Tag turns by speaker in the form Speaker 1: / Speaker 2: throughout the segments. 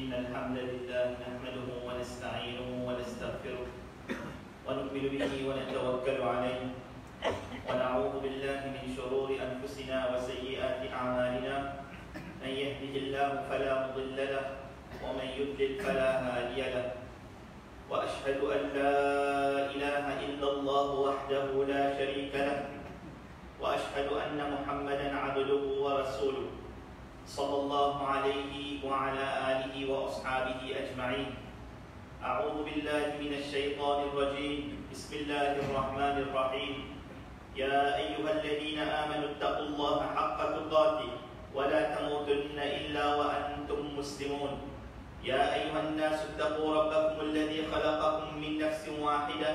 Speaker 1: إن الحمد لله نحمده ونستعينه ونستغفره ونؤمن به ونتوكل عليه ونعوذ بالله من شرور أنفسنا وسيئات أعمالنا من يهده الله فلا مضل له ومن يضلل فلا هادي له وأشهد أن لا إله إلا الله وحده لا شريك له وأشهد أن محمدا عبده ورسوله صلى الله عليه وعلى آله وأصحابه أجمعين. أعوذ بالله من الشيطان الرجيم. بسم الله الرحمن الرحيم. يا أيها الذين آمنوا اتقوا الله حق تقاته ولا تموتن إلا وأنتم مسلمون. يا أيها الناس اتقوا ربكم الذي خلقكم من نفس واحدة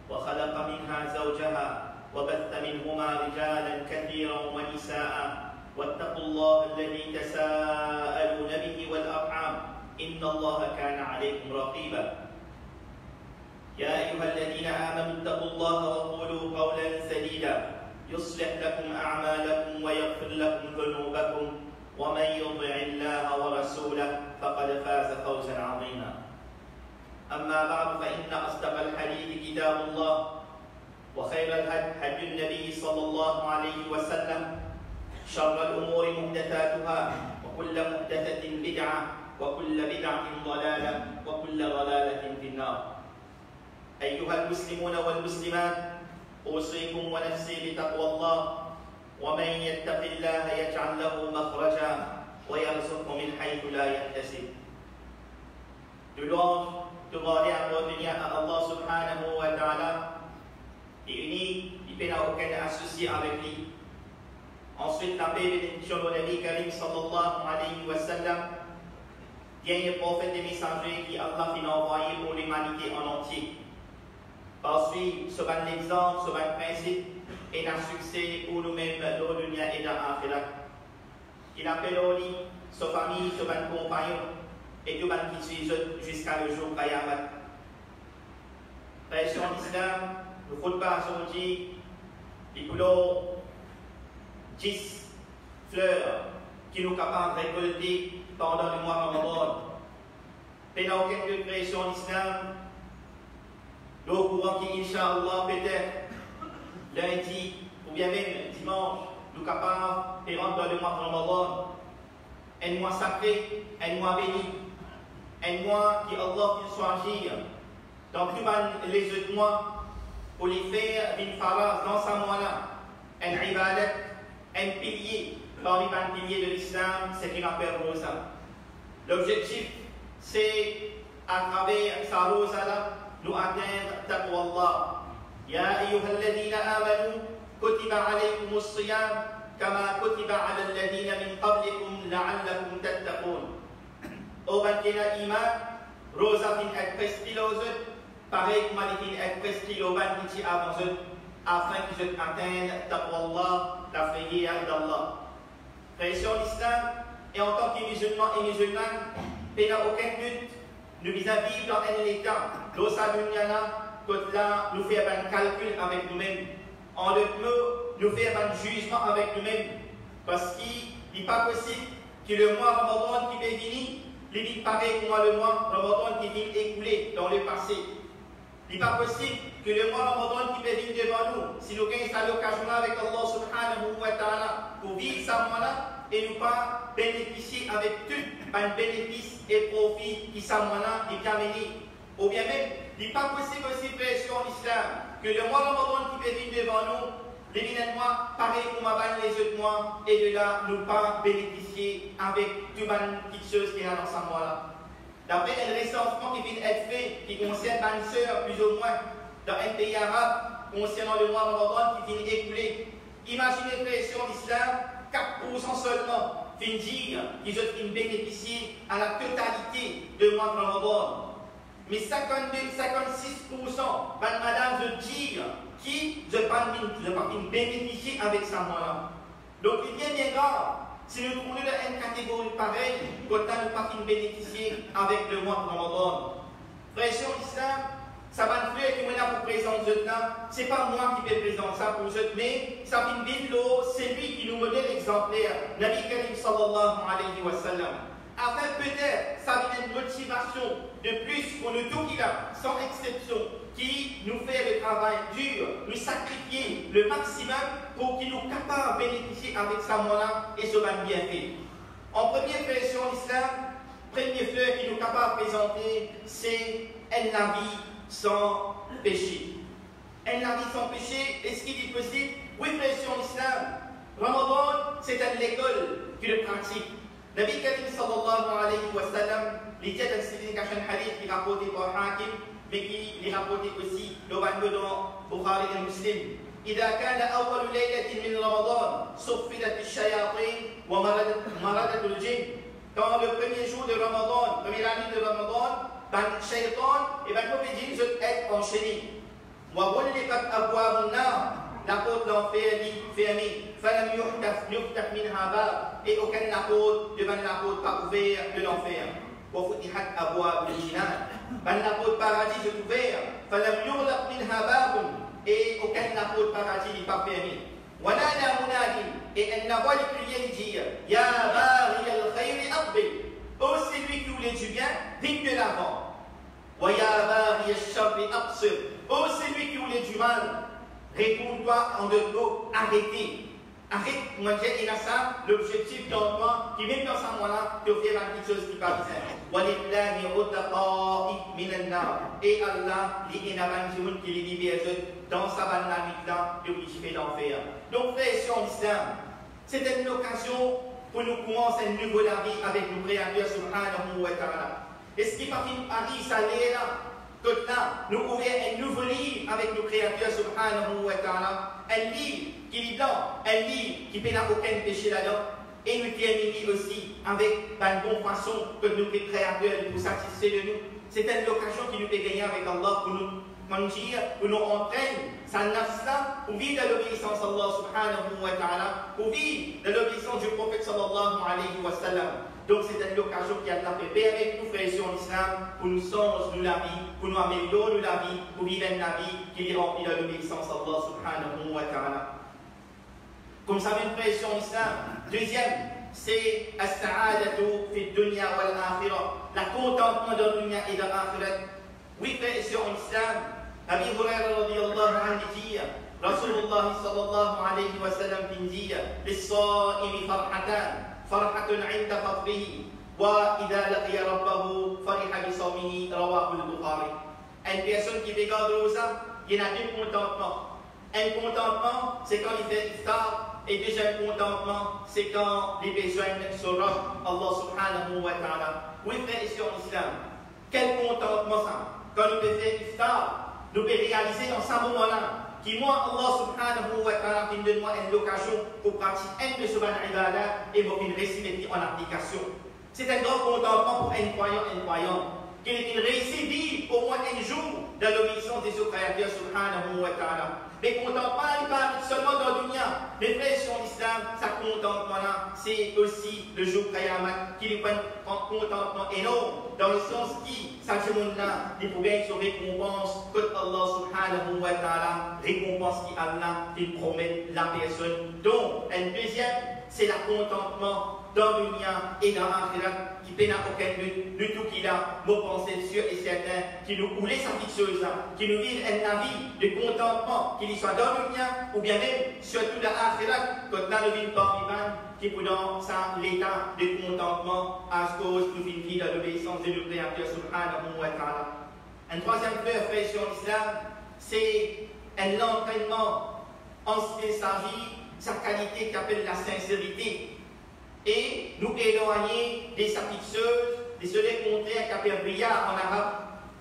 Speaker 1: وخلق منها زوجها وبث منهما رجالا كثيرا ونساء واتقوا الله الذي تساءلون به والأرحام إن الله كان عليكم رقيبا. يا أيها الذين آمنوا اتقوا الله وقولوا قولا سديدا يصلح لكم أعمالكم ويغفر لكم ذنوبكم ومن يطع الله ورسوله فقد فاز فوزا عظيما. أما بعد فإن أصدق الحديث كتاب الله وخير الهدي هدي النبي صلى الله عليه وسلم شر الأمور محدثاتها وكل محدثة بدعة وكل بدعة ضلالة وكل ضلالة في النار. أيها المسلمون والمسلمات، أوصيكم ونفسي بتقوى الله ومن يتق الله يجعل له مخرجا ويرزقه من حيث لا يحتسب. De louange, de gloire appartenir à Allah subhanahu wa ta'ala, qui est unique, qui n'a aucun associé avec lui. Ensuite, la paix et bénédiction de Nabi Karim sallallahu alayhi wa sallam, dernier prophète et messager qui Allah a envoyé pour l'humanité en entier. Par suite, ce ban l'exemple, ce ban principe, et un succès pour nous-mêmes, dans le dunya et dans l'akhirat. Il appelle au lit, sa famille, ce ban compagnon, et tout ban qui suit jusqu'à le jour Qayamat. Frères sur l'islam, le khutbah aujourd'hui, les couleurs 10 fleurs qui nous capables de récolter pendant le mois Ramadan. Pendant aucune degré sur l'islam, nous au courant qu'Inch'Allah, peut-être lundi ou bien même dimanche, nous capables de rentrer dans le mois Ramadan. Un mois sacré, un mois béni, un mois qui Allah qu'il soit agir dans tous les autres mois pour les faire une farah dans ce mois-là, un ibadat, un pilier parmi les piliers de l'islam, c'est qu'il appelle Rosa. L'objectif, c'est à travers sa Rosa-là, nous atteindre taqwa Allah. Ya ayyuhalladhina amanu, kutiba alaykumus siyam, kama kutiba ala alladhina min qablikum la'allakum tattaqun. Au banquet iman, Rosa fin être prestil aux autres, pareil comme elle fin être prestil aux ban qui avant eux, afin qu'ils atteignent taqwa Allah, la frayeur d'Allah. Frères sur l'islam, et en tant que musulmans et musulmanes, il n'y a aucun but, nous vis-à-vis dans un état, dans sa dunya, que là, nous faisons un calcul avec nous-mêmes. En d'autres mots, nous faisons un jugement avec nous-mêmes. Parce qu'il n'est pas possible que le mois Ramadan qui est fini, il est pareil comme le mois Ramadan qui vient écoulé dans le passé. Il n'est pas possible que le mois Ramadan qui peut venir devant nous, si nous gagnons cette occasion avec Allah subhanahu wa ta'ala pour vivre ce mois-là et nous pas bénéficier avec tout un bénéfice et profit qui ce mois-là est amené. Ou bien même, il n'est pas possible aussi, frères sur l'islam, que le mois Ramadan qui peut venir devant nous, les mois pareil comme avant les autres mois, et de là, nous pas bénéficier avec toutes les petites choses qu'il y a dans ce mois-là. D'après un recensement qui vient d'être fait, qui concerne une sœur plus ou moins dans un pays arabe, concernant le mois Ramadan qui vient d'écouler, imaginez, frères sur l'islam, 4% seulement viennent dire qu'ils ont bénéficié à la totalité du mois Ramadan. Mais 52-56% madame de dire qui ne pas bénéficier avec ce mois-là. Donc il est bien grave. Si nous trouvons dans une catégorie pareille, qu'on n'a pas bénéficier avec le mois de Ramadan. Frères sur l'islam, ça va nous faire que nous avons présenter là. Ce n'est pas moi qui vais présenter ça pour vous, mais ça fait une vidéo, c'est lui qui nous modèle exemplaire, Nabi Karim sallallahu alayhi wa sallam. Afin peut-être, ça va être une motivation de plus pour nous tous qui là, sans exception, qui nous fait le travail dur, nous sacrifier le maximum pour qu'il nous capables de bénéficier avec ce mois-là et ce bienfait. En première version l'islam, premier fleur qui nous capable de présenter, c'est un vie sans péché. Un vie sans péché, est-ce qu'il est possible? Oui, version l'islam. Ramadan, c'est une école qui le pratique. Nabi Karim sallallahu alayhi wa sallam, il y a un hadith qui est rapporté par Hakim, mais qui est rapporté aussi dans Bukhari et Muslim. إذا كان أول ليلة من رمضان صفدت الشياطين ومردت الجن. Dans le premier jour de Ramadan, première année de Ramadan, le shaitan et le mauvais djinn sont enchaînés. وغلقت أبواب النار. La porte de l'enfer est fermée. فلم يفتح منها باب. Et aucune porte devant la porte pas ouverte de l'enfer. وفتحت أبواب الجنان. La porte paradis est ouverte. فلم يغلق منها باب. Et aucun porte paradis n'est pas fermé. ونادى منادي. Et elle n'a pas de prière dire Ya bari al-khayri aqbil. Oh, c'est lui qui voulait du bien, digne de l'avant. Wa ya bari al-sharri aqsir. Oh, c'est lui qui voulait du mal. Réponds-toi en deux mots, arrêtez. Arrête, moi j'ai ça, l'objectif dans toi, qui vient dans ce moment-là, de faire quelque chose qui va bien. Et Allah, il y a un monde qui est libéré dans sa banalité, de qui fait l'enfer. Donc, frères et sœurs en islam, c'est une occasion pour nous commencer un nouveau vie avec nos créateurs subhanahu wa ta'ala. Et ce qui arrive, ça l'est là. Donc là, nous ouvrons un nouveau livre avec nos créateurs subhanahu wa ta'ala. Un livre qui est blanc, un livre qui n'a aucun péché là-dedans. Et nous terminons aussi avec une bonne façon que nous sommes créateurs pour satisfaire de nous. C'est une occasion qui nous fait gagner avec Allah pour nous mentir, pour nous entraîner. Ça nafs pour vivre de l'obéissance à Allah subhanahu wa ta'ala, pour vivre de l'obéissance du prophète sallallahu alayhi wa sallam. Donc c'est une occasion qui a été faite avec nous, frères en islam, pour nous changer la vie, pour nous améliorer la vie, pour vivre une vie qui est remplie de l'obéissance à Allah subhanahu wa ta'ala. Comme ça, même frères en islam, deuxième, c'est as-sa'adatu fi dunya wal akhirah, la contentement de la dunya et de l'akhirat. Oui, frères en islam, Abi Hurairah radiyallahu anhu dit, Rasulullah sallallahu alayhi wa sallam dit, lis-sa'imi farhatan. فرحة عند فطره وإذا لقي ربه فرح بصومه رواه البخاري. Une personne qui regarde Rosa, il y a deux contentements. Un contentement, c'est quand il fait iftar, et deuxième contentement, c'est quand les besoins se rendent Allah subhanahu wa ta'ala. Oui, frères et sœurs en islam, quel contentement ça? Quand nous faisons iftar, nous pouvons réaliser dans ce moment-là. Qui moi, Allah subhanahu wa ta'ala, qui me donne une occasion pour pratiquer un de ce ban ibadah et pour réussir en application. C'est un grand contentement pour un croyant, qu'il réussit vivre au moins un jour dans l'obéissance de ce Créateur subhanahu wa ta'ala. Mais contentement, il parle seulement dans le dunya. Mais frères en islam, ça contentement-là, c'est aussi le jour Qayamat, qui est un contentement énorme, dans le sens qui, ça ce monde-là, il pouvait être récompense que Allah subhanahu wa ta'ala, récompense qui Allah, il promet la personne. Donc, un deuxième, c'est le contentement dans le dunya et dans l'akhirat, qui n'a aucun but du tout qu'il a, mon pensée sûr et certain, qui nous roule sa petite chose, qui nous vive un avis de contentement, qu'il soit dans le dunya, ou bien même, surtout dans l'akhirat, quand dans le vide par l'Iman, qui peut dans l'état de contentement à cause de une vie de l'obéissance de notre Créateur subhanahu wa ta'ala. Un troisième frère sur l'islam, c'est un entraînement en ce qui s'agit sa qualité qu'appelle la sincérité. Et nous éloigner des habitudes, de ce contraire qu'appelle riyah en arabe,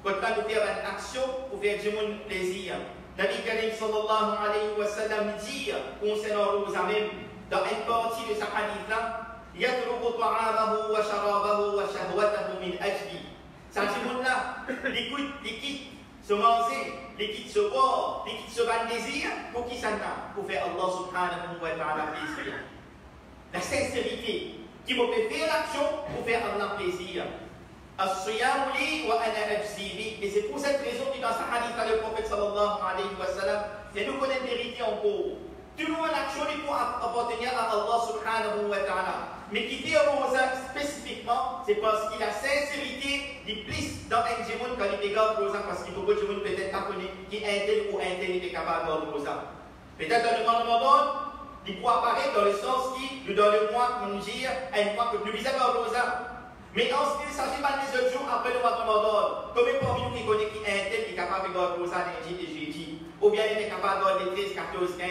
Speaker 1: quand nous faisons une action pour faire du monde plaisir. Nabi Karim sallallahu alayhi wa sallam dit concernant Rosamim, dans une partie de sa hadith-là, yatruku ta'amahu wa sharabahu wa shahwatahu min ajli. Ça dit monde là, les quitte se manger, les quitte se boire, les quitte se ban désir, pour qui ça n'a? Pour faire Allah subhanahu wa ta'ala plaisir. La sincérité, qui me fait faire l'action pour faire Allah plaisir. As-siyam li wa ana ajzi bi. Et c'est pour cette raison que dans sa hadith, le prophète sallallahu alayhi wa sallam, c'est nous connaître la vérité en cours. Tout le monde l'action pour appartenir à Allah subhanahu wa ta'ala. Mais qui fait rosa spécifiquement, c'est parce qu'il a sincérité, il plus dans un djimoun quand il regarde rosa, parce qu'il faut que le djimoun peut-être pas connaître qui est un tel ou un tel est capable de voir rosa. Peut-être dans le mois de Ramadan, il pourra apparaître dans le sens qui, dans le mois, on dit, un mois que nous visons à rosa. Mais en ce qui s'agit pas des autres jours après le mois de Ramadan, combien parmi nous qui connaît qui est un tel qui est capable de voir rosa lundi et jeudi, ou bien il est capable de voir les 13, 14, 15.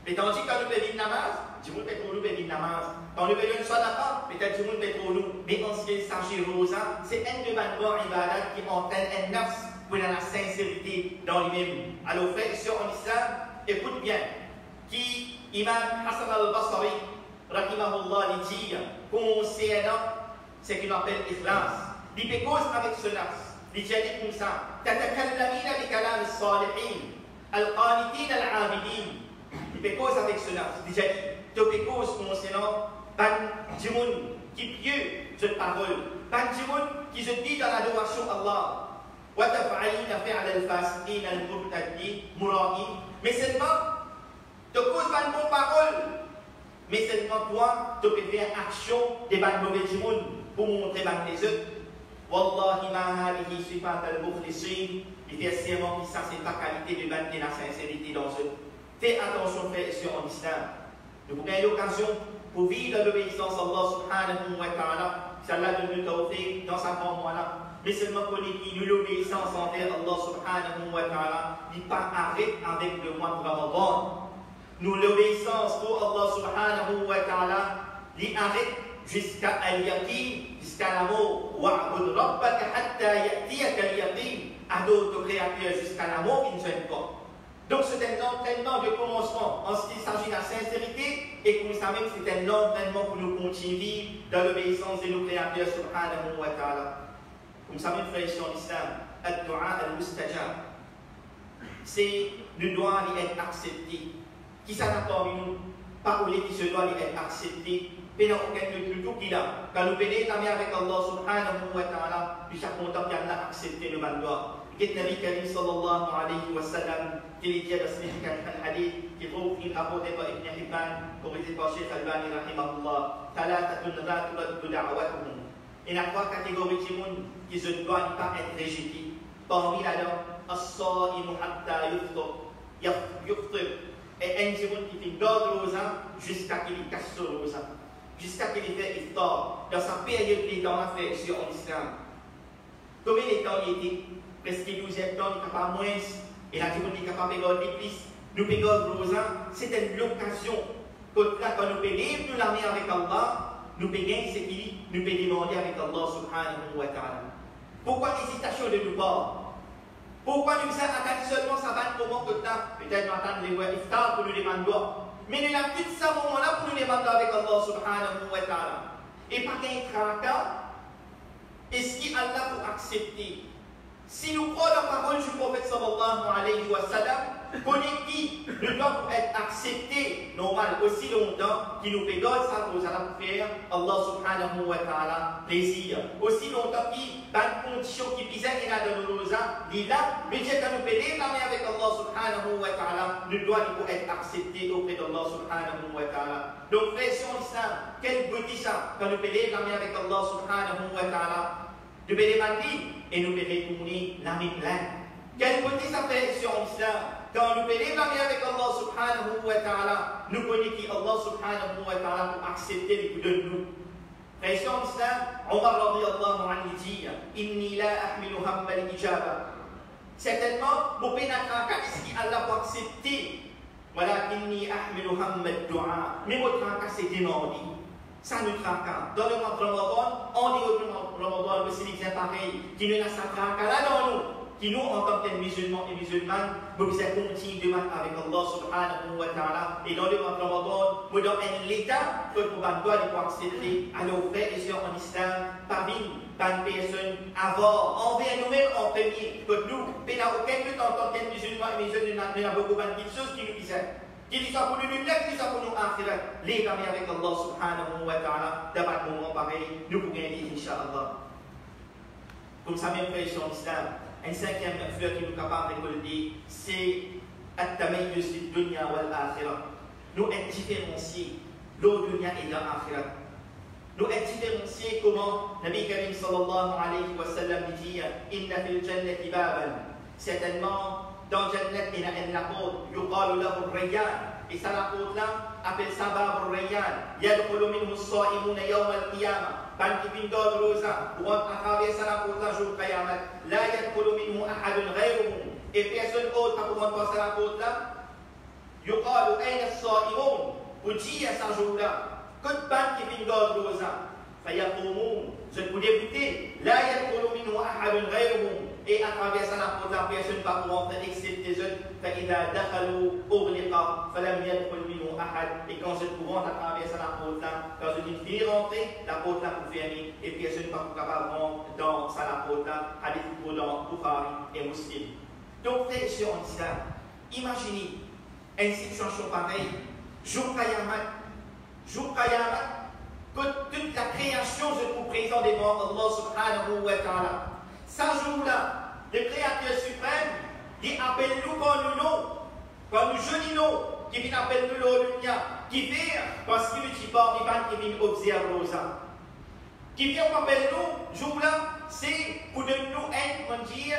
Speaker 1: Mais tandis que quand nous faisons une namaz, du monde fait pour nous faire une namaz. Quand nous faisons une sadaqa, peut-être du monde fait pour nous. Mais en ce qui s'agit de rosa, c'est un de mes ibadat qui entraîne un nafs pour la sincérité dans lui-même. Alors frères et sœurs en islam, écoute bien, qui Imam Hassan al-Basri, rahimahullah, dit concernant ce qu'il appelle ikhlas. Il fait cause avec ce nafs. Il dit comme ça, tatakallamina bi kalam as-salihin, al-qanitin al-abidin. Il fait cause avec cela. Déjà dit, tu fais cause concernant ban du monde qui pieux cette parole, ban du monde qui se dit dans l'adoration à Allah. Mais seulement, tu causes ban bonne parole. Mais seulement toi, tu peux faire action des ban mauvais du monde pour montrer ban les autres. Wallahi ma hadihi sifat al-mukhlisin. Il fait serment que ça, c'est pas qualité de ban et la sincérité dans eux. Fais attention, frères et sœurs en islam. Nous avons l'occasion pour vivre dans l'obéissance à Allah subhanahu wa ta'ala. Si Allah donne le tawfiq dans sa grande mois-là. Mais seulement qu'on dit que l'obéissance envers Allah subhanahu wa ta'ala n'est pas arrêté avec le mois de Ramadan. Nous l'obéissance pour Allah subhanahu wa ta'ala n'est arrêté jusqu'à al-yaqin, jusqu'à l'amour. Wa'bud rabbaka hatta ya'tiyaka al-yaqin. À d'autres créatures jusqu'à l'amour qui nous aime pas. Donc c'est un entraînement de commencement en ce qui s'agit de la sincérité et que nous savons que c'est un entraînement pour nous continuer dans l'obéissance de nos créateurs subhanahu wa ta'ala. Comme vous savez, frères en islam, ad-du'a al-mustajab, c'est le doigt qui est accepté. Qui s'en a parmi nous? Parler qui se doit être accepté. Mais dans aucun de tout qu'il a. Quand nous pénétrons avec Allah subhanahu wa ta'ala, nous sommes contents qu'Allah accepte nos doigts. قلت النبي الكريم صلى الله عليه وسلم في الإجابة السنة الحديث يقول في أبو ذر ابن حبان وقلت الشيخ الباني رحمه الله ثلاثة لا ترد دعوتهم. Il y a trois catégories de monde qui ne doivent pas être rejetées. Parmi là-dedans, الصائم حتى يفطر. Et un monde qui fait garde rosa jusqu'à qu'il casse le rosa, jusqu'à qu'il fait iftar. Dans sa période de temps, on a fait sur l'islam. Combien de temps il était? Presque 12e temps, il n'y a pas moins, et la dimanche, il n'y a pas de plus. Nous payons rosa, c'est une occasion. Quand nous payons, nous l'amener avec Allah, nous payons ce qu'il nous peut demander avec Allah subhanahu wa ta'ala. Pourquoi l'hésitation de nous part? Pourquoi nous sommes attendus seulement ça va comment que temps? Peut-être nous attendons les voies iftar pour nous demander. Mais nous n'avons plus ce moment-là pour nous demander avec Allah subhanahu wa ta'ala. Et pas qu'un tracas, est-ce qu'Allah pour accepter? Si nous prenons la parole du prophète sallallahu alayhi wa sallam, qu'on est qui ne doit être accepté normal aussi longtemps qu'il nous pégole ça pour faire Allah subhanahu wa ta'ala plaisir. Aussi longtemps qu'il y a une condition qui pisait et là dans nos rosa, il là, mais Dieu quand nous pédons la main avec Allah subhanahu wa ta'ala, nous doit être accepté auprès d'Allah subhanahu wa ta'ala. Donc frères sur l'islam, quel beauté ça quand nous pédons la main avec Allah subhanahu wa ta'ala. Nous pédons la main et nous pédons tourner la main pleine. Quel côté ça fait sur l'islam? Quand nous pédons la main avec Allah subhanahu wa ta'ala, nous connaissons qui Allah subhanahu wa ta'ala pour accepter les coups de nous. Frère sur l'islam, Omar radiyallahu anhu dit Inni la ahmilu hamma al-ijaba. Certainement, mon pénatra, qu'est-ce qui Allah pour accepter? Voilà, inni ahmilu hamma al-du'a. Mais votre tracas, c'est demandé. Ça nous traque. Dans le mois de Ramadan, on dit au mois de Ramadan, le Sénégal pareil, qui nous a sa traque là dans nous. Qui nous, en tant que musulmans et musulmanes, nous devons continuer de mettre avec Allah subhanahu wa ta'ala. Et dans le mois de Ramadan, nous dans un état que nous devons accepter à nos frères et sœurs en islam, parmi les personnes avant, envers nous-mêmes en premier, que nous, mais dans aucun but en tant que musulmans et musulmanes, nous avons beaucoup de choses qui nous disent. Qui dit ça pour nous, qui dit ça pour nous, akhirat. Les amis avec Allah subhanahu wa ta'ala, d'avoir un moment pareil, nous pouvons gagner, Inch'Allah. Comme ça, même frères sur l'islam, un cinquième fleur qui nous est capable de récolter, c'est at-tamayyuz fi dunya wal akhirah. Nous être différenciés, l'eau dunya et l'akhirah. Nous être différenciés comment Nabi Karim sallallahu alayhi wa sallam dit Inna fil jannati baban. Certainement, dans le Jannat, il y a une porte, yuqalu lahu ar-rayyan. Et ça, la porte là, appelle ça bab ar-rayyan. Yadkhulu minhu as-sa'imuna yawm al-qiyamah. Ban qui vient d'autres rosa, pour traverser la porte là, jour Qiyamah. La yadkhulu minhu ahadun ghayruhu. Et personne autre pour passer la porte là. Yuqalu ayna as-sa'imun. Pour dire à ce jour-là, que ban qui vient d'autres rosa. Fayaqumun. Je peux débuter. La yadkhulu minhu ahadun ghayruhu. Et à travers ça, la porte, la personne va pouvoir entrer excepté les autres. فإذا دخلوا أغلق فلم يدخل منه أحد. Et quand je pouvant à travers ça, la porte là, quand je dis finir rentrer, la porte là pour fermer et personne va capable de rentrer dans ça, la porte là, hadith pour dans Bukhari et Muslim. Donc, frères et sœurs en islam, imaginez une situation pareille, jour Qiyamah, que toute la création se trouve présente devant Allah subhanahu wa ta'ala. Ce jour-là, le Créateur suprême, il appelle nous quand nous jeûnons, qui vient appeler nous l'Olunia, qui vient parce qu'il dit pas, qui vient observer ça. Qui vient appeler nous, jour-là, c'est pour de nous être, on dit,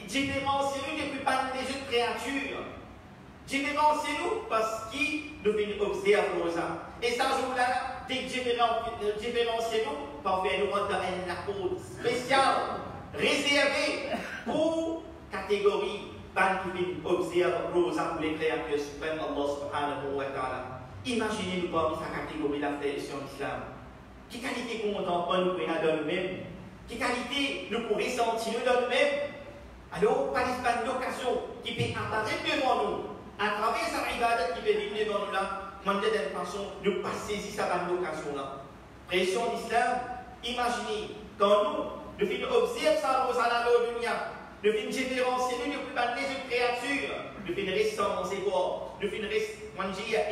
Speaker 1: différencier depuis pas les autres créatures. Différenciez-nous parce qu'il nous fait observer nos âmes. Et ça, jour-là, différenciez-nous parce que nous rentrons dans un apôtre spécial, réservé pour catégorie, qui fait observer nos âmes pour les créatures suprêmes, Allah subhanahu wa ta'ala. Imaginez-nous parmi sa catégorie, la frère sur l'islam. Quelle qualité qu'on entend pas nous prenons dans nous-mêmes? Quelle qualité nous pourrions ressentir dans nous-mêmes? Alors, pas l'occasion qui peut apparaître devant nous. À travers sa ibadat qui peut venir devant nous là, moi, de cette façon, nous ne pas saisir sa bonne occasion là. Pression d'islam, imaginez, quand nous faisons observer ça dans la dunya, nous faisons différencier nous depuis les autres créatures, nous faisons rester dans ses corps, nous faisons rester,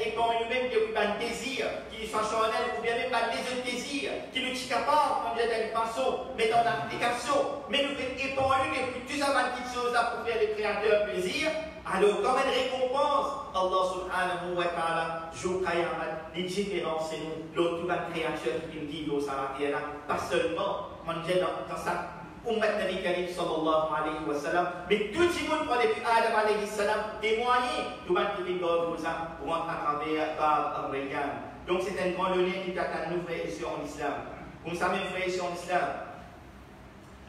Speaker 1: épanouir nous-mêmes depuis un désir qui soit charnel ou bien même les autres désirs qui nous sont capables de d'une façon, mettre en application, mais nous faisons épanouir depuis tout ça, petites choses là pour faire le créateur plaisir. Alors, comme une récompense, Allah subhanahu wa ta'ala, jour Qayamat, les différences, c'est nous, l'autre créature qui nous dit, pas seulement, dans sa Ummat Nabi Karim sallallahu alayhi wa sallam, mais tout le monde, depuis Adam alayhi salam, témoigner, tout le monde qui vit dans nos âmes, pour entrer à travers Bab al-Rayyan. Donc, c'est un grand honneur qui t'attend nous, frères et sœurs en islam. Comme ça, mes frères et sœurs en islam,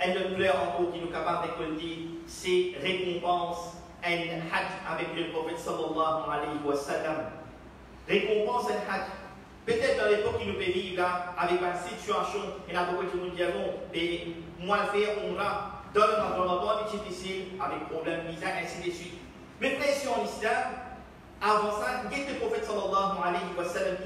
Speaker 1: un de pleurs en haut qui nous est capable de récolter, c'est récompense. Un hajj avec le prophète sallallahu alayhi wa sallam. Récompense un hajj. Peut-être dans l'époque qui nous peut vivre là, avec une situation, il y a beaucoup de gens qui disent, moi faire umrah dans le Ramadan est difficile, avec problème, misère, ainsi de suite. Mais frère, si en islam, avant ça, il y a le prophète sallallahu alayhi wa sallam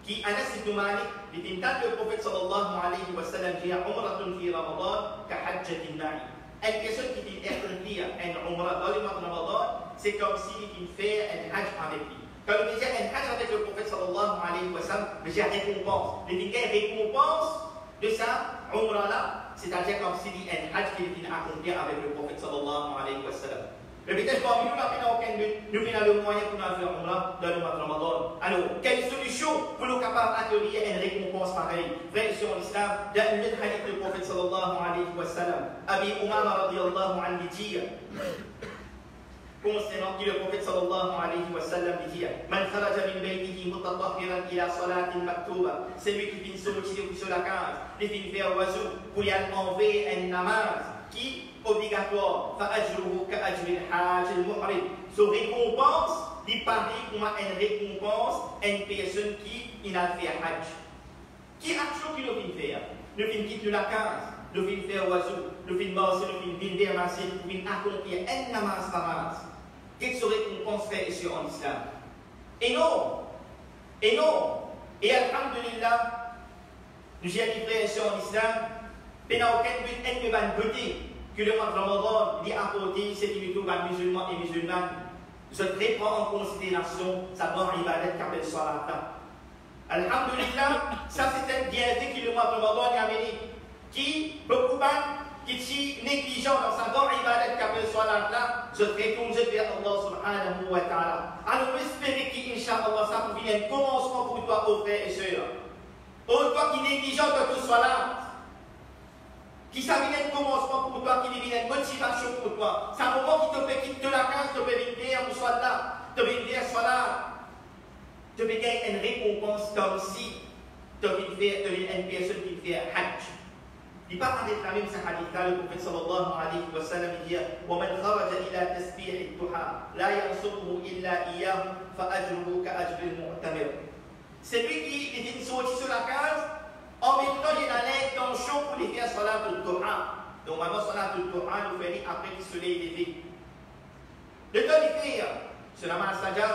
Speaker 1: qui Anas ibn Malik, il dit, le prophète sallallahu alayhi wa sallam dit, umratun fi Ramadan ka hajjatin ma'i. Une personne qui dit accomplir un umrah dans le mois de Ramadan, c'est comme s'il fait un hajj avec lui. Quand on dit un hajj avec le prophète sallallahu alayhi wa sallam, j'ai récompense. Il dit quelle récompense de ça, umrah là, c'est-à-dire comme s'il dit un hajj qu'il vient accomplir avec le prophète sallallahu alayhi wa sallam. Mais peut-être parmi nous, nous avons le moyen pour nous faire umrah dans le mois de Ramadan. Alors, quelle solution pour nous capables d'accueillir une récompense pareille? Frère sur l'islam, dans le hadith du prophète sallallahu alayhi wa sallam, Abi Umama radiyallahu anhu dit, concernant qui le prophète sallallahu alayhi wa sallam dit, Man kharaja min baytihi mutatahhiran ila salatin maktuba, c'est lui qui vient sortir sur la case, il vient faire oiseau pour y aller enlever un namaz qui obligatoire, fa'ajruhu ka'ajri al-hajj al-muhrim. So récompense, il paraît comme une récompense à une personne qui a fait un hajj. Qui action qui nous vient faire? Nous vient quitter la case, nous vient faire oiseau, nous vient marcher, nous vient démasser, nous vient accomplir un namaz faraz. Quelle serait récompense fait ici en islam? Et non, et alhamdulillah, nous y avons frères ici en islam, mais n'a aucun but, elle ne va pas beauté. Que le mois de Ramadan dit apporter ce qui nous trouve à musulmans et musulmanes. Je prends en considération sa bonne ibadat qu'appelle Salat. Alhamdulillah, ça c'est un bienfait que le mois de Ramadan a amené. Qui, beaucoup qui est négligent dans sa bonne ibadat qu'appelle Salat, je retourne vers Allah subhanahu wa ta'ala. Alors espérez qu'Inch'Allah, ça vous vienne un commencement pour toi, aux frères et sœurs. Pour toi qui est négligent dans tout Salat. Qui ça vient un commencement pour toi, qui vient une motivation pour toi. C'est un moment qui te fait quitter la case, te fait venir au soit là, te fait venir soit là. Te fait gagner une récompense comme si tu as une personne qui fait un hajj. Il parle avec la même hadith-là, le prophète sallallahu alayhi wa sallam dit وَمَنْ خَرَجَ إِلَى تَسْبِيحِ الضُّحَى لَا يَنْصُبُهُ إِلَّا إِيَّاهُ فَأَجْرُهُ كَأَجْرِ الْمُعْتَمِرِ. C'est lui qui est sorti sur la case. En même temps, il y a l'intention pour les faire salat al-Duha. Normalement, salat al-Duha nous fait après que le soleil est levé. Le temps de faire, c'est la massajah,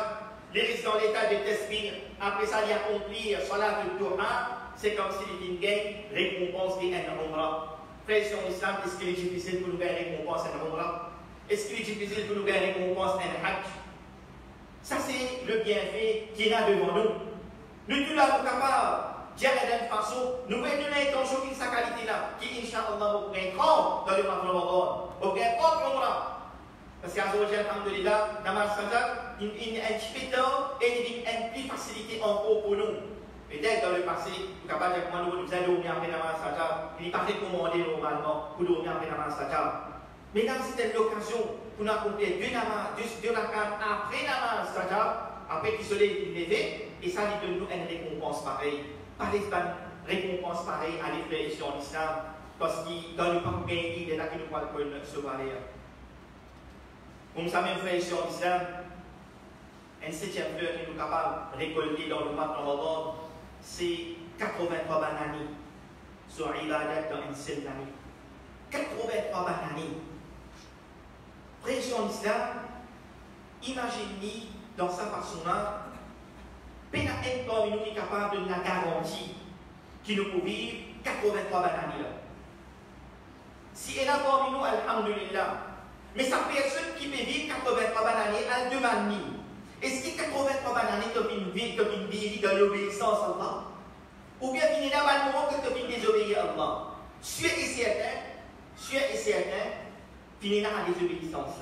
Speaker 1: les risques dans l'état de tasbih, après ça, il y a accomplir salat al-Duha, c'est comme si il y avait une récompense d'un umrah. Frère, sur l'islam, est-ce qu'il est difficile pour nous gagner une récompense d'un umrah? Est-ce qu'il est difficile pour nous gagner une récompense d'un hajj? Ça, c'est le bienfait qui est là devant nous. Nous tous là, nous capables. Dieu d'une façon, nous voyons l'intention qui sa qualité-là, qui, Inch'Allah, vous pouvez prendre dans le mois de Ramadan, vous pouvez prendre Umrah. Parce qu'à ce alhamdulillah, dans ma salat, il y a un petit peu temps et il y a une petite facilité encore pour nous. Peut-être dans le passé, vous êtes capable de nous aider à dormir après dans ma salat, il n'est pas fait commander normalement pour dormir après dans ma salat. Mais là, c'était l'occasion pour nous accomplir deux rakats après namaz Fajr, après qu'il se lève, et ça lui donne nous une récompense pareille. Pas les récompense pareille à les frères ici en islam, parce que dans le parc gagné, il est là qui nous parle de se parler. Comme ça, même frères ici en islam, un septième fleur qui nous est capable de récolter dans le mois de Ramadan, c'est 83 bananes sur Ibadat dans une seule année. 83 bananes. Frères ici en islam, imaginez dans sa façon-là, il y a un parmi nous qui est capable de la garantie qui nous peut vivre 83 bananes. Si elle a parmi nous, alhamdulillah, mais sa personne qui peut vivre 83 bananes, elle demande est-ce que 83 bananes comme une vie dans l'obéissance à Allah? Ou bien il y a un moment que tu désobéir à Allah? Sûr et certain, il y a la désobéissance.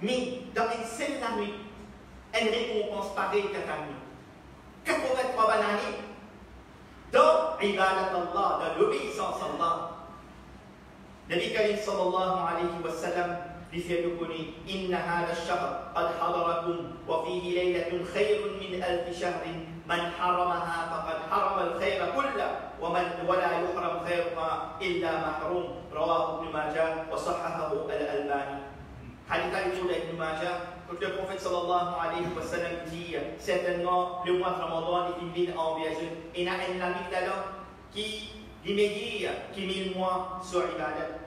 Speaker 1: Mais dans une seule nuit, une récompense pareille que ta nuit. 83 bananes dans l'ibadat Allah, dans l'obéissance à Allah. Nabi Karim sallallahu alayhi wa sallam ليقول إن هذا الشهر قد حضركم وفيه ليلة خير من 1000 شهر من حرمها فقد حرم الخير كله ولا يحرم خيرها إلا محروم رواه ابن ماجه وصححه الألباني. حديث ابن ماجه que le prophète sallallahu alayhi wa sallam dit certainement le mois de Ramadan est une ville enviageuse. Et il y a un ami qui dit qu'il met le mois sur Ibadat.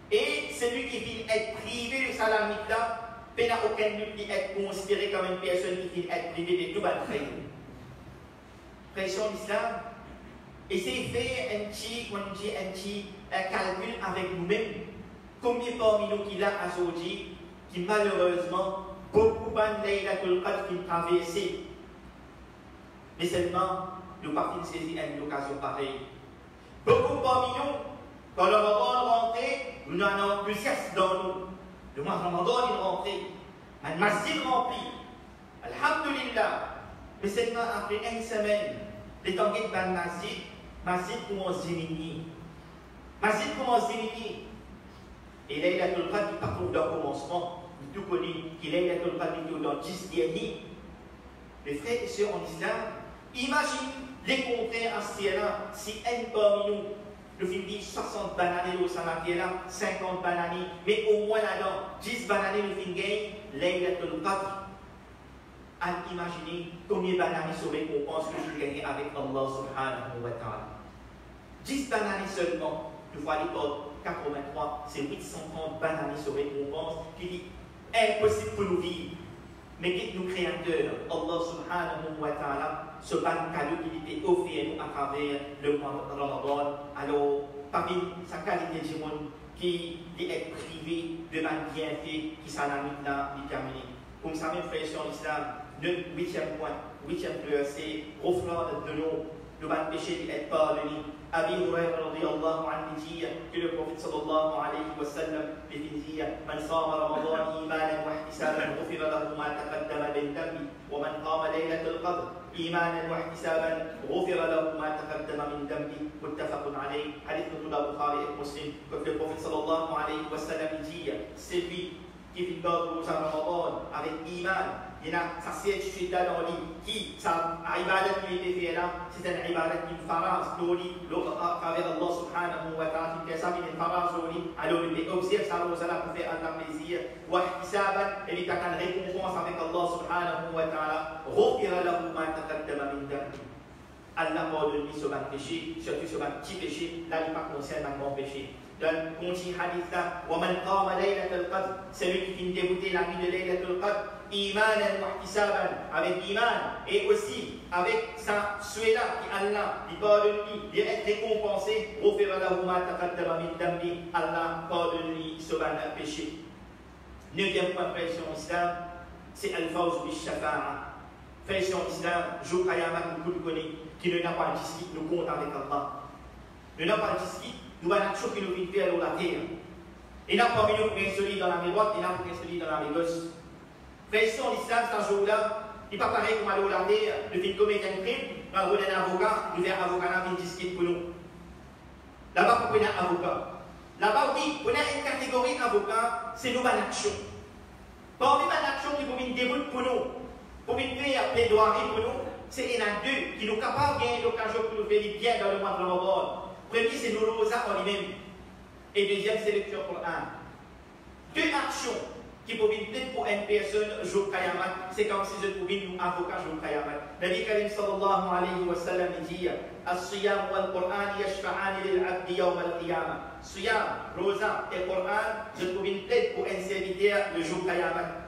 Speaker 1: Et celui qui vient être privé de sa lamite-là, il n'a aucun but d'être considéré comme une personne qui vient être privée de tout le frère. Pression d'islam. Essayez de faire un petit calcul avec nous-mêmes. Combien parmi nous qui l'a aujourd'hui, qui malheureusement, beaucoup de Laylatul Qadr qui traversent. Mais seulement, nous partons saisir une occasion pareille. Beaucoup parmi nous, quand le Ramadan rentré, nous en avons enthousiasme dans nous. Le mois de Ramadan est rentré. Un masjid rempli. Alhamdulillah. Mais seulement après une semaine, les temps qui dans le masjid commence à diminuer. Masjid commence à diminuer. Et là, il a tout le temps qui partout dans le commencement. Tout connu qu'il a tout le temps dans 10 derniers. Les frères et sœurs en islam, imagine les contraires à ce là si un parmi nous, le film dit 60 bananes au Samakela, 50 bananes, mais au moins là-dedans, 10 bananes le film gagne, Laylatul Qadr. À imaginer combien de bananes sont récompenses que je gagne avec Allah subhanahu wa ta'ala. 10 bananes seulement, le fois l'école 83, c'est 830 bananes sont récompenses, qui dit impossible pour nous vivre. Mais qui nous créateur, Allah subhanahu wa ta'ala, ce ban cadeau qui était offert à nous à travers le mois de Ramadan. Alors, parmi sa qualité de monde qui est privé de ban bienfait qui s'en a mis là, déterminé. Comme ça, mes frères sur l'islam, le 8e point, 8e fleur, c'est reflet de nous, le ban péché est pardonné. Abi Hurairah radiyallahu anhu dit que le prophète sallallahu alayhi wa sallam dit Man sama Ramadan imanan wa ihtisaban ghufira lahu ma taqaddama min dhanbi wa man qama laylatul qadr imanan wa ihtisaban ghufira lahu ma taqaddama min dhanbi muttafaqun alayh. Hadith de Bukhari et Muslim que le prophète sallallahu alayhi wa sallam dit c'est lui qui vit dans le Ramadan avec iman. Il y a sa certitude dans le lit qui, sa ibadat qui était fait là, c'est un ibadat qui est faraz dans le lit, à travers Allah subhanahu wa ta'ala, qui est ça, il est faraz dans le lit, alors il observe sa rosala pour faire Allah plaisir, wa ihtisaban, et il a une récompense avec Allah subhanahu wa ta'ala, ghufira lahu ma taqaddama min dhanbi. Allah pardonne lui sur un péché, surtout sur un petit péché, là il n'est pas concerné un grand péché. Dans le continue hadith là, وَمَنْ قَامَ لَيْلَةَ الْقَدْرِ, celui qui finit débuter la nuit de Laylatul Qadr, imanan wa ihtisaban, avec iman, et aussi avec sa souhait-là, qui Allah, il pardonne lui, il est récompensé, غُفِرَ لَهُ مَا تَقَدَّمَ مِنْ ذَنْبِهِ, Allah pardonne lui sur un péché. 9e point frère sur l'islam, c'est al-fawz bi-shafa'a. Frère sur l'islam, jour Qayamat, nous connaissons, qui ne n'a pas de disque, nous compte avec Allah. Ne n'a pas de disque, nous allons toujours que nous vivons vers la terre. Il n'a pas mis nous celui dans la main droite, il n'a pas celui dans la main gauche. Frère, sur l'islam, ce jour-là, il n'est pas pareil comme aller au la terre, nous vivons commettre un crime, nous avons un avocat, nous avons un avocat qui discute pour nous. Là-bas, pour prendre un avocat. Là-bas, oui, on a une catégorie d'avocats, c'est nos actions. Parmi les actions qui vous déroulent pour nous, pour nous faire plaidoirie pour nous, c'est il y en a deux qui nous capables de gagner l'occasion pour nous faire bien dans le mois de Ramadan. Premier, c'est nos rosas en lui-même. Et deuxième, c'est lecture Coran. Deux actions qui peuvent être pour une personne jour Kayamat, c'est comme si je pouvais nous avocat jour Kayamat. Nabi Karim sallallahu alayhi wa sallam dit As-siyam wal Qur'an yashfa'ani lil 'abdi yawm al-qiyamah. Siyam, rosa et Qur'an, je pouvais être pour un serviteur le jour Kayamat.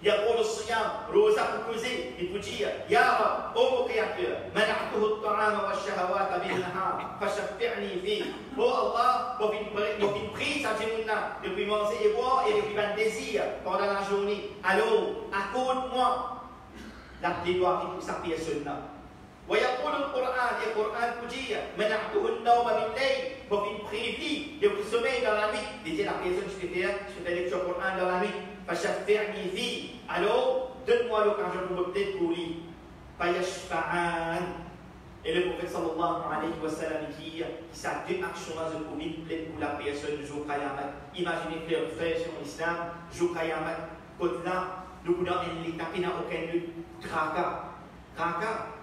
Speaker 1: يقول الصيام روزا كوزي يبوجيا يا رب او كرياتور منعته الطعام والشهوات بالنهار فشفعني فيه او الله وفي prise à Jimouna depuis manger et boire et depuis un désir pendant la journée alors accorde-moi la plaidoirie pour sa personne ويقول القرآن كوجيا منعته النوم بالليل وفي privé de sommeil dans la nuit disait la personne je fais lecture Coran dans la nuit فشفعني فيه alors donne-moi l'occasion de me peut-être pour lui فيشفعان et le prophète sallallahu alayhi wa sallam dit ça deux actions là je pouvais peut-être pour la personne jour Kayamat. Imaginez frère sur l'islam jour Kayamat côté là nous pouvons l'état qui n'a aucun tracas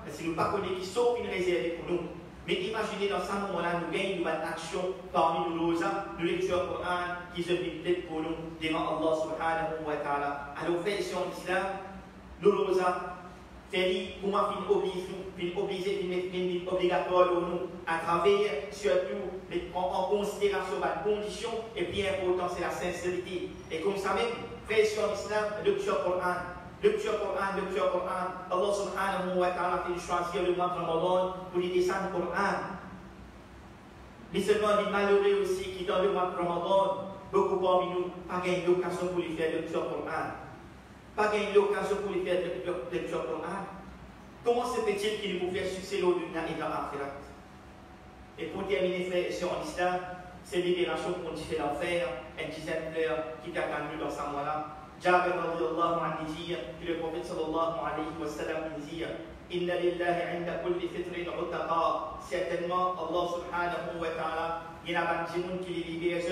Speaker 1: si nous ne pas connaissons qui sauf une réserve pour nous. Mais imaginez dans ce moment-là, nous gagnons une action parmi nous, nous lecture Coran qui se vit peut-être pour nous devant Allah subhanahu wa ta'ala. Alors, fait sur l'islam, nous fait pour moi, une obligatoire pour nous à travers surtout en considération de conditions et puis important c'est la sincérité. Et comme ça même, fait sur l'islam, lecture Coran. Lecture Coran, Allah subhanahu wa ta'ala fait choisir le mois de Ramadan pour les descendre le Coran. Mais seulement les malheureux aussi qui dans le mois de Ramadan, beaucoup parmi nous, pas gagné l'occasion pour les faire lecture Coran. Pas gagné l'occasion pour les faire lecture Coran. Comment se fait-il qu'il nous faire succès au dunya et dans l'akhirat? Et pour terminer, frères, sur l'islam, c'est libération pour nous faire l'enfer, un dizaine d'heures qui t'attendent dans ce mois-là. Jabir radiyallahu anhu dit que le prophète sallallahu alayhi wa sallam dit Inna lillahi 'inda kulli fitrin 'utaqa. Certainement, Allah subhanahu wa ta'ala, il y a un petit monde qui les libère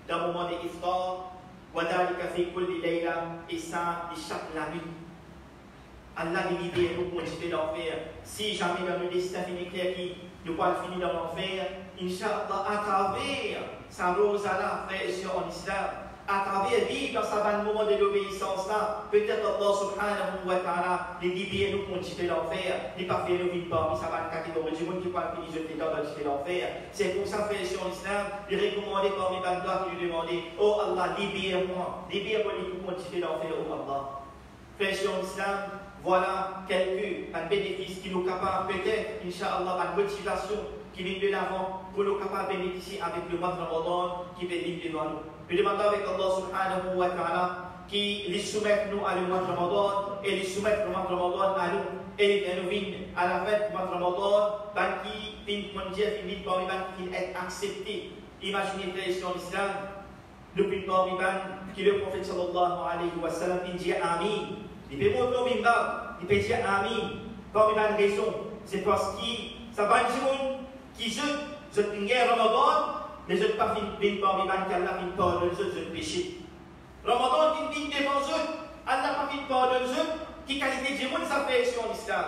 Speaker 1: dans le moment de l'iftar, wa dhalika fi kulli layla, et ça, chaque la nuit. Allah les libère nous pour quitter l'enfer. Si jamais dans le destin finit qui nous pas finir dans l'enfer, Inch'Allah, à travers sa rose à la frère sur en islam, à travers vivre dans sa moment de l'obéissance là, peut-être Allah subhanahu wa ta'ala les libère nous pour quitter l'enfer, les pas faire nous vivre parmi sa catégorie du monde qui pas finir jeter dans quitter l'enfer. C'est pour ça frère sur l'islam, il recommandait parmi les doigts qui lui demandaient, oh Allah, libère-moi pour quitter l'enfer, oh Allah. Frère sur l'islam, voilà quelques bénéfices qui nous capables, peut-être, Inch'Allah, une motivation qui vient de l'avant pour nous capables de bénéficier avec le mois de Ramadan qui va venir devant nous. Je demande avec Allah subhanahu wa ta'ala qui les soumette nous à le mois de Ramadan et les soumette le mois de Ramadan à nous et nous viennent à la fête du mois de Ramadan qui finit parmi qui est accepté. Imaginez frères sur l'islam, depuis parmi qui le prophète sallallahu alayhi wa sallam dit Amin. Il peut monter au mimbar, il peut dire Amin. Parmi les raisons, c'est parce que ça va dire qui je une guerre Ramadan, mais je ne pas venir parmi les qui Allah vient pardonner je péché. Ramadan qui vient devant eux, Allah pas vient pardonner qui qualité de monde ça fait sur l'islam.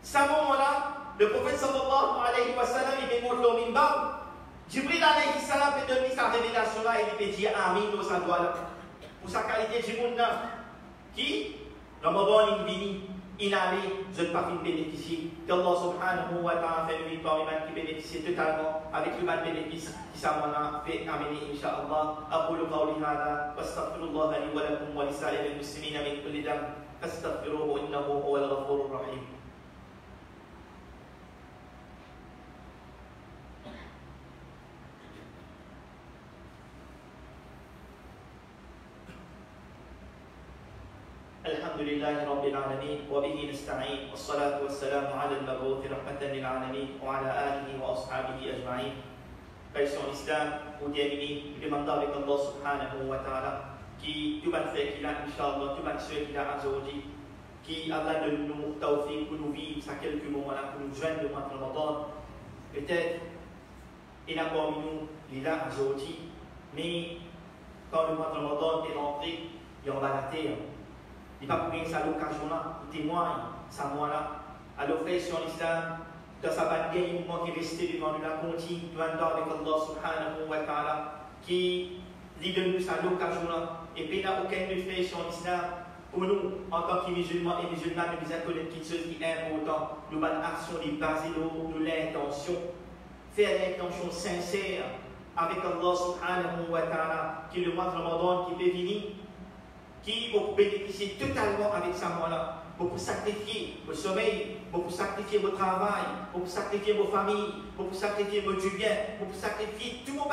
Speaker 1: Ce moment-là, le prophète sallallahu alayhi wa sallam il peut monter au mimbar. Jibril alayhi salam peut donner sa révélation là et il peut dire Amin dans sa doigt là. Pour sa qualité de monde là. Qui, Ramadan il vient, il allait, je ne pas bénéficier. Qu'Allah subhanahu wa ta'ala fait lui parmi les qui bénéficient totalement avec le mal bénéfice qui s'en fait amener, Inch'Allah. أقول قولي هذا واستغفر الله لي ولكم ولسائر المسلمين من كل ذنب فاستغفروه إنه هو الغفور الرحيم. الحمد لله رب العالمين وبه نستعين والصلاة والسلام على المبعوث رحمة للعالمين وعلى آله وأصحابه أجمعين. Paix sur l'islam, pour terminer, je demande avec Allah subhanahu wa ta'ala qui tout va faire qu'il a, Inch'Allah, tout va faire qu'il a aujourd'hui, qui Allah donne nous tawfiq pour nous vivre à quelques moments là, pour nous joindre le mois de Ramadan. Peut-être Et là, parmi nous, il est là aujourd'hui. Mais quand le mois de Ramadan est rentré, il en va la terre. Il va prendre ça l'occasion-là, il témoigne, ça moi-là. Alors, frère, sur l'islam, dans sa bataille, il y a un moment qui est resté devant nous, la continue, devant avec Allah subhanahu wa ta'ala, qui lui donne ça l'occasion-là. Et puis, il n'y a aucun de frère sur l'islam. Pour nous, en tant que musulmans et musulmanes, nous disons que quelque chose qui est important, nous avons une action qui est basée sur l'intention. Faire l'intention sincère avec Allah subhanahu wa ta'ala, qui est le mois de Ramadan qui peut venir, qui va bénéficier totalement avec ça mois-là. Vous pouvez sacrifier votre sommeil, vous pouvez sacrifier votre travail, vous pouvez sacrifier vos familles, vous pouvez sacrifier votre bien, vous pouvez sacrifier tout le monde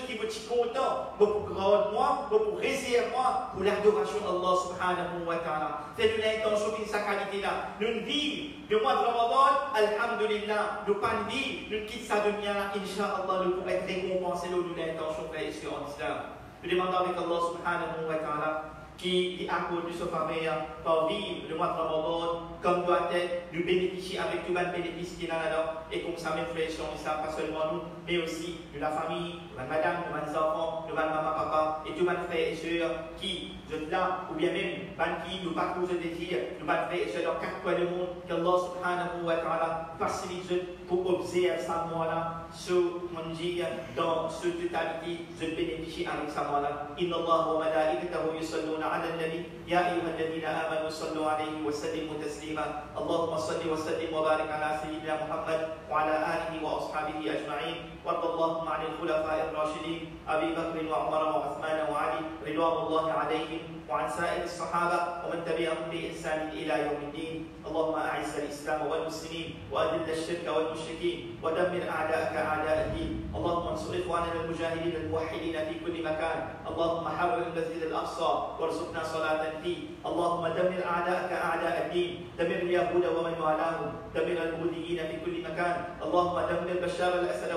Speaker 1: qui vous est content, vous pouvez rendre moi, vous pouvez réserver moi pour l'adoration d'Allah subhanahu wa ta'ala. C'est de l'intention qui est sa qualité-là. Nous vivons le mois de Ramadan, alhamdulillah, nous pas vivre, nous quittons sa dunya, incha'Allah, nous pourrons être récompensés de l'intention frère ici en islam. Nous demandons avec Allah subhanahu wa ta'ala qui accorde ce famille par vivre le mois de Ramadan comme doit être, nous bénéficier avec tout le bénéfice qu'il a là, et comme ça, mes frères, ça, pas seulement nous, mais aussi de la famille, de la madame, de les enfants, de maman, papa, et tous les frères et sœurs qui, sont là, ou bien même, qui nous parcourent ce désir, nous frères et sœurs dans quatre coins du monde, qu'Allah subhanahu wa ta'ala facilite pour observer ça mois-là, ce qu'on dit dans ce totalité, je bénéficie avec ça mois-là. Inna Allah wa malaikatahu yusalluna ala al-nabi, ya ayyuha alladhina amanu sallu alayhi wa sallimu taslima. Allahumma salli wa sallim wa barik ala sayyidina Muhammad wa ala alihi wa ashabihi ajma'in. وارض اللهم عن الخلفاء الراشدين ابي بكر وعمر وعثمان وعلي رضوان الله عليهم وعن سائر الصحابه ومن تبعهم باحسان الى يوم الدين. اللهم اعز الاسلام والمسلمين واذل الشرك والمشركين ودمر اعداءك اعداء الدين. اللهم انصر اخواننا المجاهدين الموحدين في كل مكان. اللهم حرر المسجد الاقصى وارزقنا صلاه فيه. اللهم دمر اعداءك اعداء الدين. دمر اليهود ومن والاهم. دمر البوذيين في كل مكان. اللهم دمر بشار الاسد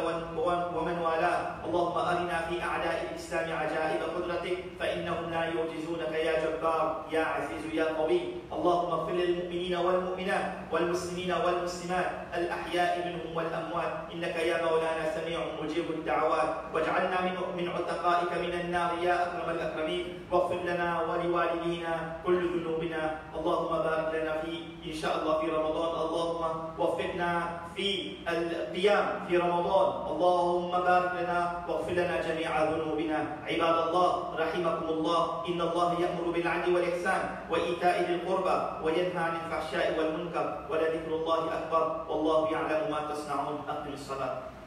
Speaker 1: ومن والاه. اللهم ارنا في اعداء الاسلام عجائب قدرتك فانهم لا يعجزونك يا جبار يا عزيز يا قوي. اللهم اغفر للمؤمنين والمؤمنات والمسلمين والمسلمات الاحياء منهم والاموات انك يا مولانا سميع مجيب الدعوات. واجعلنا من عتقائك من النار يا اكرم الاكرمين. واغفر لنا ولوالدينا كل ذنوبنا. اللهم بارك لنا في ان شاء الله في رمضان. اللهم وفقنا في القيام في رمضان. اللهم بارك لنا واغفر لنا جميع ذنوبنا. عباد الله رحمكم الله، ان الله يأمر بالعدل والإحسان وإيتاء ذي القربى وينهى عن الفحشاء والمنكر ولذكر الله أكبر والله يعلم ما تصنعون. أقم الصلاة.